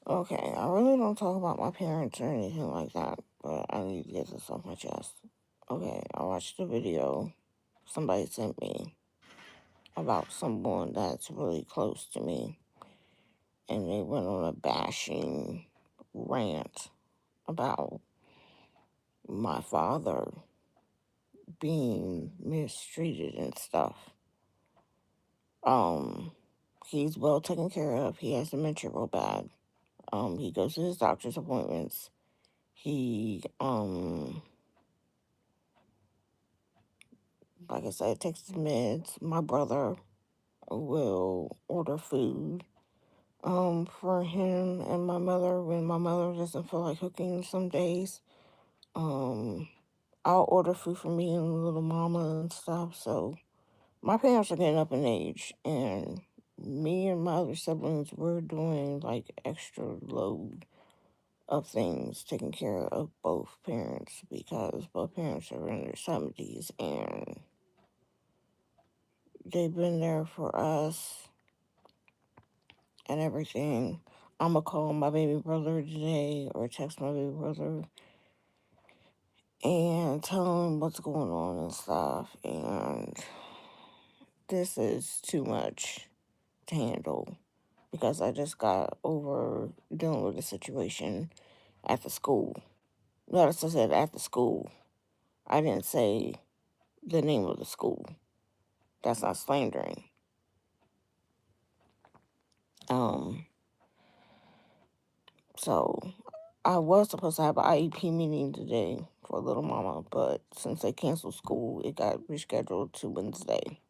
Okay, I really don't talk about my parents or anything like that, but I need to get this off my chest. Okay, I watched a video somebody sent me about someone that's really close to me, and they went on a bashing rant about my father being mistreated and stuff. Um, he's well taken care of. He has dementia real bad. He goes to his doctor's appointments. He, like I said, takes his meds. My brother will order food, for him and my mother when my mother doesn't feel like cooking some days. Um, I'll order food for me and little mama and stuff. So my parents are getting up in age, and me and my other siblings, we're doing like extra load of things, taking care of both parents because both parents are in their 70s and they've been there for us and everything. I'm gonna call my baby brother today or text my baby brother and tell him what's going on and stuff. And this is too much to handle because I just got over dealing with a situation at the school. Notice I said at the school. I didn't say the name of the school. That's not slandering. Um, so I was supposed to have an IEP meeting today for little mama, but since they canceled school, it got rescheduled to Wednesday.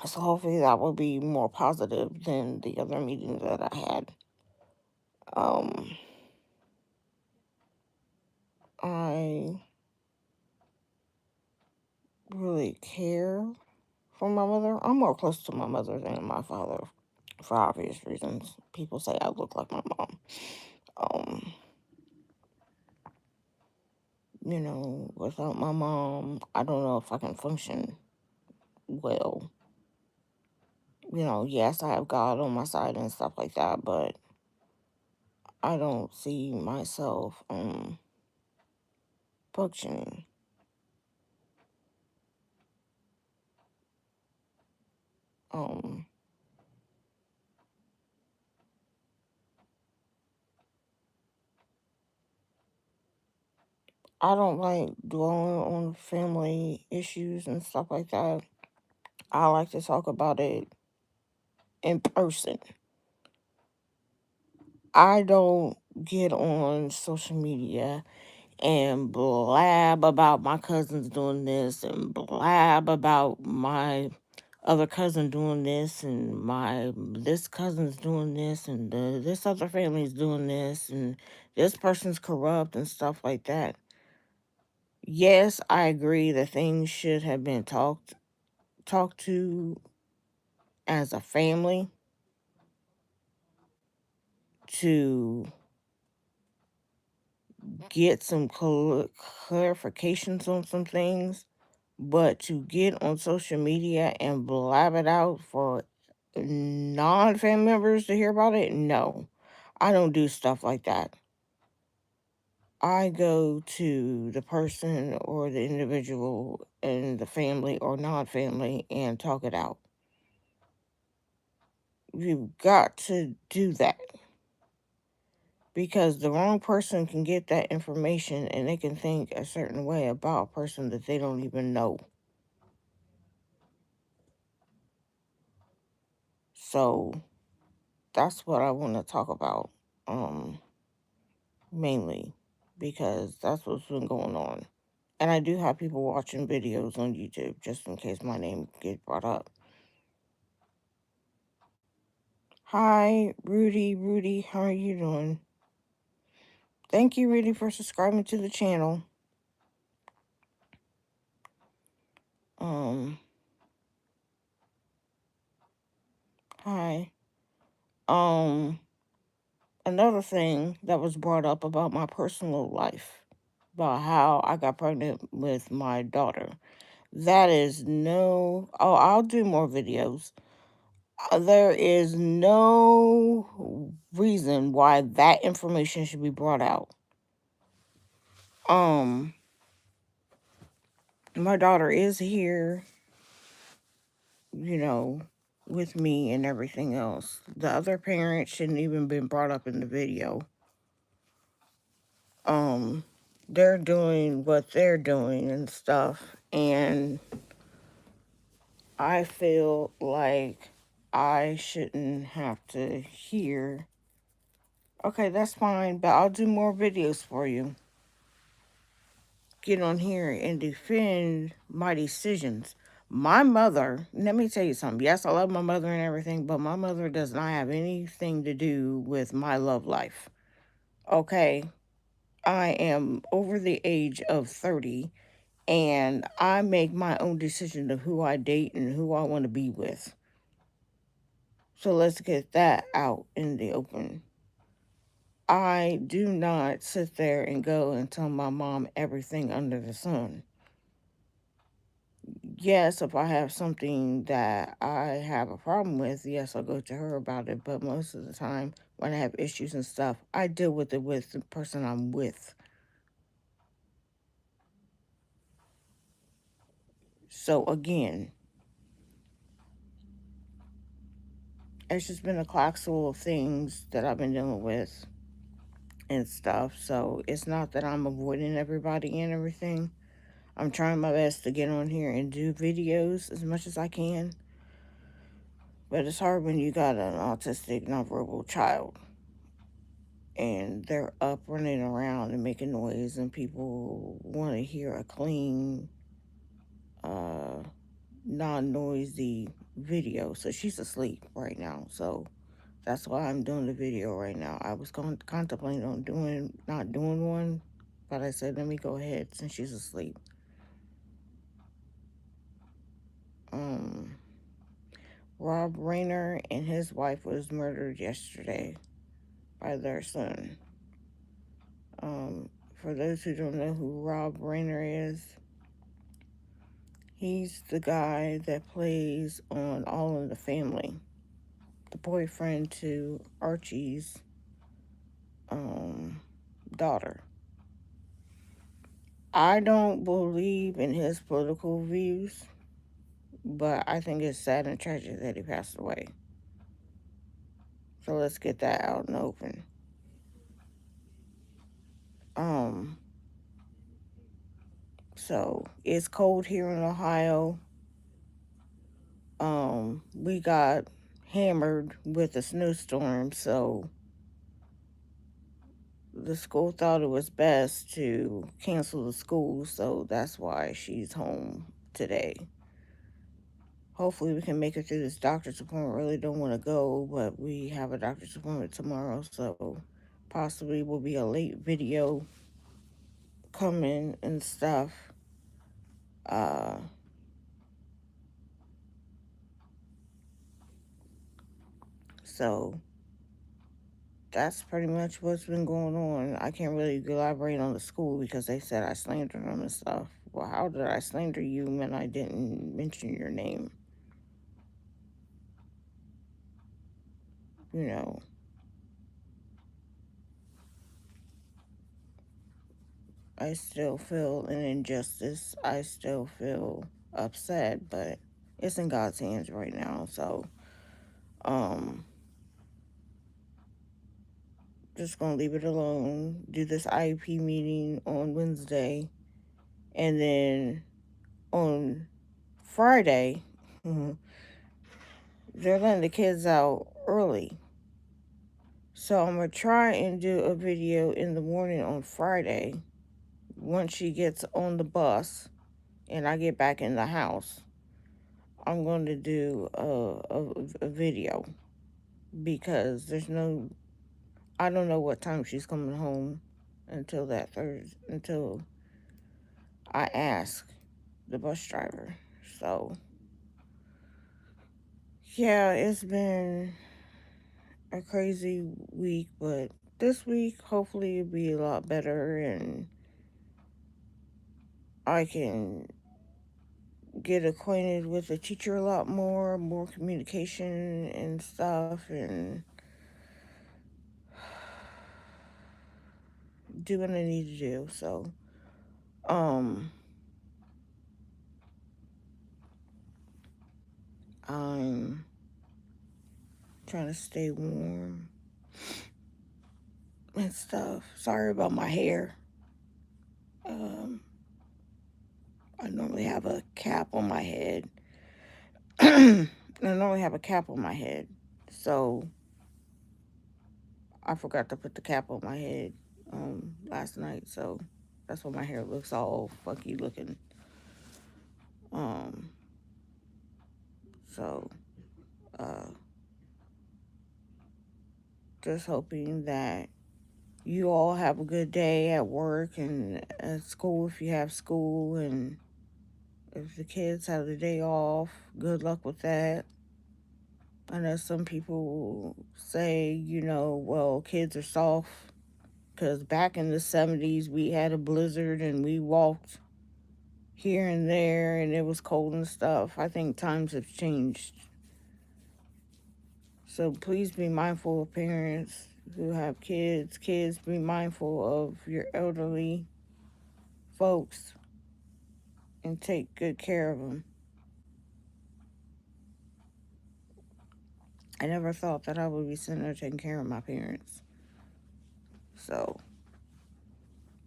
So hopefully that will be more positive than the other meeting that I had. Um, I really care for my mother. I'm more close to my mother than my father for obvious reasons. People say I look like my mom. Um, without my mom, I don't know if I can function well. Yes, I have God on my side and stuff like that, but I don't see myself functioning. Um, I don't like dwelling on family issues and stuff like that. I like to talk about it in person. I don't get on social media and blab about my cousins doing this and blab about my other cousin doing this and my this cousin's doing this and this other family's doing this and this person's corrupt and stuff like that. Yes, I agree that things should have been talked to as a family to get some clarifications on some things. But to get on social media and blab it out for non-family members to hear about it, no. I don't do stuff like that. I go to the person or the individual and the family or non-family and talk it out. You've got to do that because the wrong person can get that information and they can think a certain way about a person that they don't even know. So that's what I want to talk about, mainly because that's what's been going on. And I do have people watching videos on YouTube just in case my name gets brought up. Hi, Rudy. Rudy, how are you doing? Thank you, Rudy, for subscribing to the channel. Um, Hi. Um, Another thing that was brought up about my personal life, about how I got pregnant with my daughter. That is I'll do more videos. There is no reason why that information should be brought out. Um, my daughter is here, you know, with me and everything else. The other parent shouldn't even been brought up in the video. Um, they're doing what they're doing and stuff, and I feel like I shouldn't have to hear, okay, that's fine, but I'll do more videos for you. Get on here and defend my decisions. My mother, let me tell you something. Yes, I love my mother and everything, but my mother does not have anything to do with my love life. Okay? I am over the age of 30, and I make my own decision of who I date and who I want to be with. So let's get that out in the open. I do not sit there and go and tell my mom everything under the sun. Yes, if I have something that I have a problem with, yes, I'll go to her about it. But most of the time, when I have issues and stuff, I deal with it with the person I'm with. So again, it's just been a clockful of things that I've been dealing with and stuff. So it's not that I'm avoiding everybody and everything. I'm trying my best to get on here and do videos as much as I can. But it's hard when you got an autistic nonverbal child and they're up running around and making noise, and people want to hear a clean, uh, non-noisy video. So she's asleep right now. So that's why I'm doing the video right now. I was contemplating on not doing one, but I said let me go ahead since she's asleep. Um, Rob Rayner and his wife was murdered yesterday by their son. For those who don't know who Rob Rayner is, he's the guy that plays on All in the Family, the boyfriend to Archie's daughter. I don't believe in his political views, but I think it's sad and tragic that he passed away. So let's get that out in the open. Um, so it's cold here in Ohio. We got hammered with a snowstorm, so the school thought it was best to cancel the school, so that's why she's home today. Hopefully we can make it through this doctor's appointment. Really don't want to go, but we have a doctor's appointment tomorrow, so possibly will be a late video coming and stuff. Uh, so that's pretty much what's been going on. I can't really elaborate on the school because they said I slandered them and stuff. Well, how did I slander you when I didn't mention your name? You know, I still feel an injustice. I still feel upset, but it's in God's hands right now. So, um, just gonna leave it alone. Do this IEP meeting on Wednesday, and then on Friday, they're letting the kids out early. So I'm gonna try and do a video in the morning on Friday once she gets on the bus and I get back in the house. I'm going to do a video because I don't know what time she's coming home until that Thursday, until I ask the bus driver. So, yeah, it's been a crazy week, but this week hopefully it'll be a lot better and I can get acquainted with the teacher a lot more communication and stuff, and do what I need to do. So, um, I'm trying to stay warm and stuff. Sorry about my hair. Um, I normally have a cap on my head. I normally have a cap on my head. So I forgot to put the cap on my head last night. So that's why my hair looks all funky looking. Um, so uh, just hoping that you all have a good day at work and at school if you have school, and if the kids have the day off, good luck with that. I know some people say, well, kids are soft because back in the 70s we had a blizzard and we walked here and there and it was cold and stuff. I think times have changed. So please be mindful of parents who have kids. Kids, be mindful of your elderly folks and take good care of them. I never thought that I would be sitting there taking care of my parents. So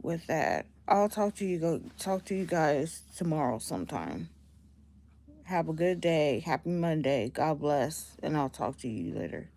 with that, I'll talk to you guys tomorrow sometime. Have a good day. Happy Monday. God bless. And I'll talk to you later.